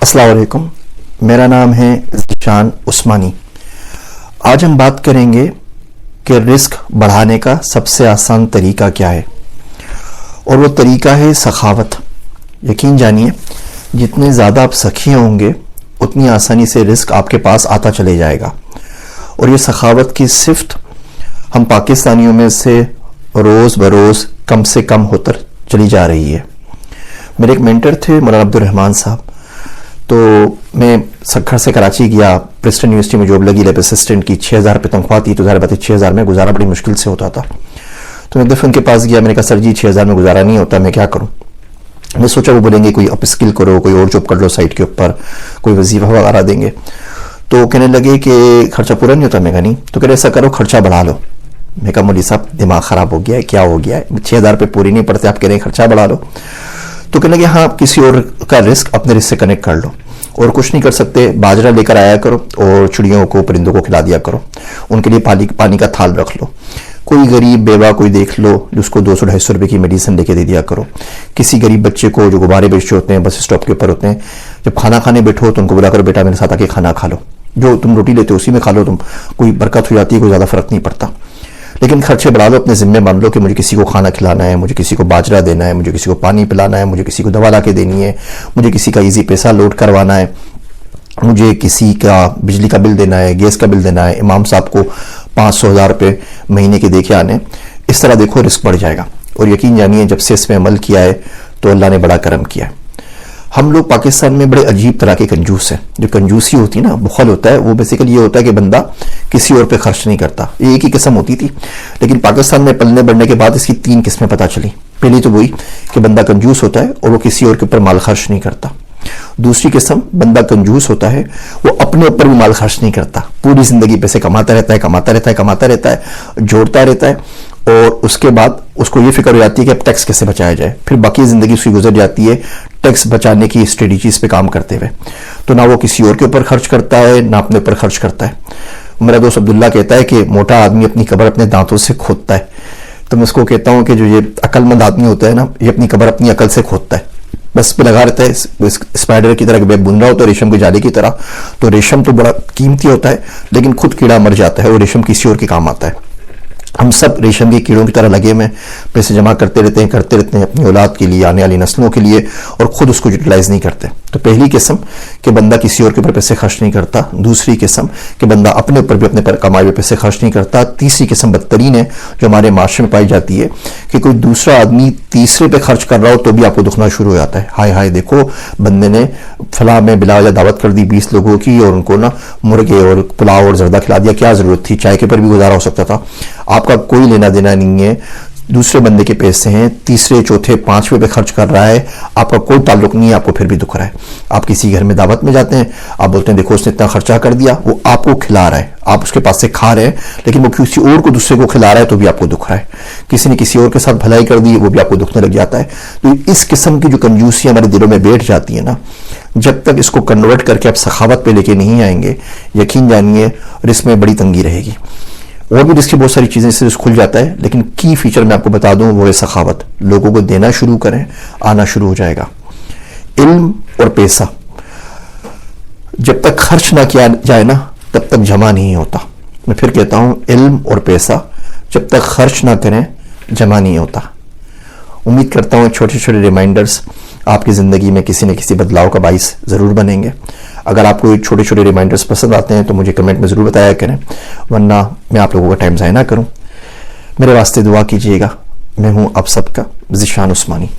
अस्सलाम वालेकुम, मेरा नाम है ज़ीशान उस्मानी। आज हम बात करेंगे कि रिस्क बढ़ाने का सबसे आसान तरीका क्या है, और वो तरीका है सखावत। यकीन जानिए, जितने ज़्यादा आप सखी होंगे उतनी आसानी से रिस्क आपके पास आता चले जाएगा। और ये सखावत की सिफ्त हम पाकिस्तानियों में से रोज़ बरोज़ कम से कम होकर चली जा रही है। मेरे एक मेंटर थे मौलाना अब्दुल रहमान साहब, तो मैं घर से कराची गया, प्रिंसटन यूनिवर्सिटी में जॉब लगी लैब असिस्टेंट की, 6000 रुपये तनख्वाह थी। तो ज़ाहिर बात है 6000 में गुजारा बड़ी मुश्किल से होता था। तो मैं एक दफ़े उनके पास गया, मैंने कहा सर जी 6000 में गुजारा नहीं होता, मैं क्या करूँ। मैं सोचा वो बोलेंगे कोई अप स्किल करो, कोई और जॉब कर लो साइट के ऊपर, कोई वजीफा वगैरह देंगे। तो कहने लगे कि खर्चा पूरा नहीं होता। मैं कहा नहीं। तो कह रहे ऐसा करो खर्चा बढ़ा लो। मैं कहा मौलवी साहब दिमाग ख़राब हो गया है, क्या हो गया है, 6000 रुपये पूरी नहीं पड़ते, आप कह रहे हैं खर्चा बढ़ा लो। तो कहने लगे हाँ, किसी और का रिस्क अपने रिस्क से कनेक्ट कर लो, और कुछ नहीं कर सकते, बाजरा लेकर आया करो और चिड़ियों को परिंदों को खिला दिया करो, उनके लिए पानी का थाल रख लो। कोई गरीब बेवा कोई देख लो जिसको 200-250 रुपये की मेडिसिन लेके दे दिया करो। किसी गरीब बच्चे को जो गुब्बारे बेचते होते हैं बस स्टॉप के ऊपर होते हैं, जब खाना खाने बैठो तो उनको बुला करो बेटा मेरे साथ आके खाना खा लो, जो तुम रोटी लेते हो उसी में खा लो, तुम कोई बरकत हो जाती है, कोई ज़्यादा फर्क नहीं पड़ता। लेकिन खर्चे बढ़ा लो, अपने ज़िम्मे मान लो कि मुझे किसी को खाना खिलाना है, मुझे किसी को बाजरा देना है, मुझे किसी को पानी पिलाना है, मुझे किसी को दवा ला के देनी है, मुझे किसी का ईजी पैसा लोड करवाना है, मुझे किसी का बिजली का बिल देना है, गैस का बिल देना है, इमाम साहब को 500-1000 रुपये महीने के देके आने। इस तरह देखो रिस्क बढ़ जाएगा। और यकीन जानिए जब से इसमें अमल किया है तो अल्लाह ने बड़ा करम किया है। हम लोग पाकिस्तान में बड़े अजीब तरह के कंजूस हैं। जो कंजूसी होती है ना, बुखल होता है, वो बेसिकली ये होता है कि बंदा किसी और पे खर्च नहीं करता। ये एक ही किस्म होती थी, लेकिन पाकिस्तान में पलने बढ़ने के बाद इसकी 3 किस्में पता चली। पहली तो वही कि बंदा कंजूस होता है और वो किसी और के ऊपर माल खर्च नहीं करता। दूसरी किस्म, बंदा कंजूस होता है, वो अपने ऊपर भी माल खर्च नहीं करता, पूरी जिंदगी पैसे कमाता रहता है, जोड़ता रहता है, और उसके बाद उसको ये फिक्र हो जाती है कि अब टैक्स कैसे बचाया जाए। फिर बाकी जिंदगी उसकी गुजर जाती है टैक्स बचाने की स्ट्रेटजीज पे काम करते हुए। तो ना वो किसी और के ऊपर खर्च करता है, ना अपने ऊपर खर्च करता है। मेरा दोस्त अब्दुल्ला कहता है कि मोटा आदमी अपनी कब्र अपने दांतों से खोदता है। तो मैं उसको कहता हूँ कि जो ये अक्लमंद आदमी होता है ना, ये अपनी कब्र अपनी अकल से खोदता है, बस पे लगा रहता है, स्पाइडर की तरह वेब बुन रहा होता है, रेशम के जाले की तरह। तो रेशम तो बड़ा कीमती होता है, लेकिन खुद कीड़ा मर जाता है और रेशम किसी और के काम आता है। हम सब रेशम के कीड़ों की तरह लगे में पैसे जमा करते रहते हैं अपनी औलाद के लिए, आने वाली नस्लों के लिए, और खुद उसको यूटिलाइज नहीं करते। तो पहली किस्म कि बंदा किसी और के ऊपर पैसे खर्च नहीं करता। दूसरी किस्म कि बंदा अपने ऊपर भी अपने पर कमाए हुए पैसे खर्च नहीं करता। तीसरी किस्म बदतरीन है जो हमारे माशरे में पाई जाती है कि कोई दूसरा आदमी तीसरे पे खर्च कर रहा हो तो भी आपको दुखना शुरू हो जाता है। हाय हाय देखो, बंदे ने फलां में बिला वजह दावत कर दी 20 लोगों की, और उनको ना मुर्गे और पुलाव और जर्दा खिला दिया, क्या ज़रूरत थी, चाय के पर भी गुजारा हो सकता था। आपका कोई लेना देना नहीं है, दूसरे बंदे के पैसे हैं, तीसरे चौथे पांचवें पे खर्च कर रहा है, आपका कोई ताल्लुक नहीं है, आपको फिर भी दुख रहा है। आप किसी घर में दावत में जाते हैं, आप बोलते हैं देखो उसने इतना खर्चा कर दिया, वो आपको खिला रहा है, आप उसके पास से खा रहे हैं, लेकिन वो किसी और को दूसरे को खिला रहा है तो भी आपको दुख रहा है। किसी ने किसी और के साथ भलाई कर दी, वो भी आपको दुखने लग जाता है। तो इस किस्म की जो कंजूसी हमारे दिलों में बैठ जाती है ना, जब तक इसको कन्वर्ट करके आप सखावत पे लेके नहीं आएंगे, यकीन जानिए रिस्क में बड़ी तंगी रहेगी। और भी रिस्क की बहुत सारी चीज़ें इससे खुल जाता है, लेकिन की फीचर मैं आपको बता दूं वो है सखावत। लोगों को देना शुरू करें, आना शुरू हो जाएगा। इल्म और पैसा जब तक खर्च ना किया जाए ना, तब तक जमा नहीं होता। मैं फिर कहता हूं, इल्म और पैसा जब तक खर्च ना करें जमा नहीं होता। उम्मीद करता हूं छोटे छोटे रिमाइंडर्स आपकी ज़िंदगी में किसी न किसी बदलाव का बाइस ज़रूर बनेंगे। अगर आपको ये छोटे छोटे रिमाइंडर्स पसंद आते हैं तो मुझे कमेंट में ज़रूर बताया करें, वरना मैं आप लोगों का टाइम ज़ाया ना करूं। मेरे वास्ते दुआ कीजिएगा। मैं हूं आप सबका ज़ीशान उस्मानी।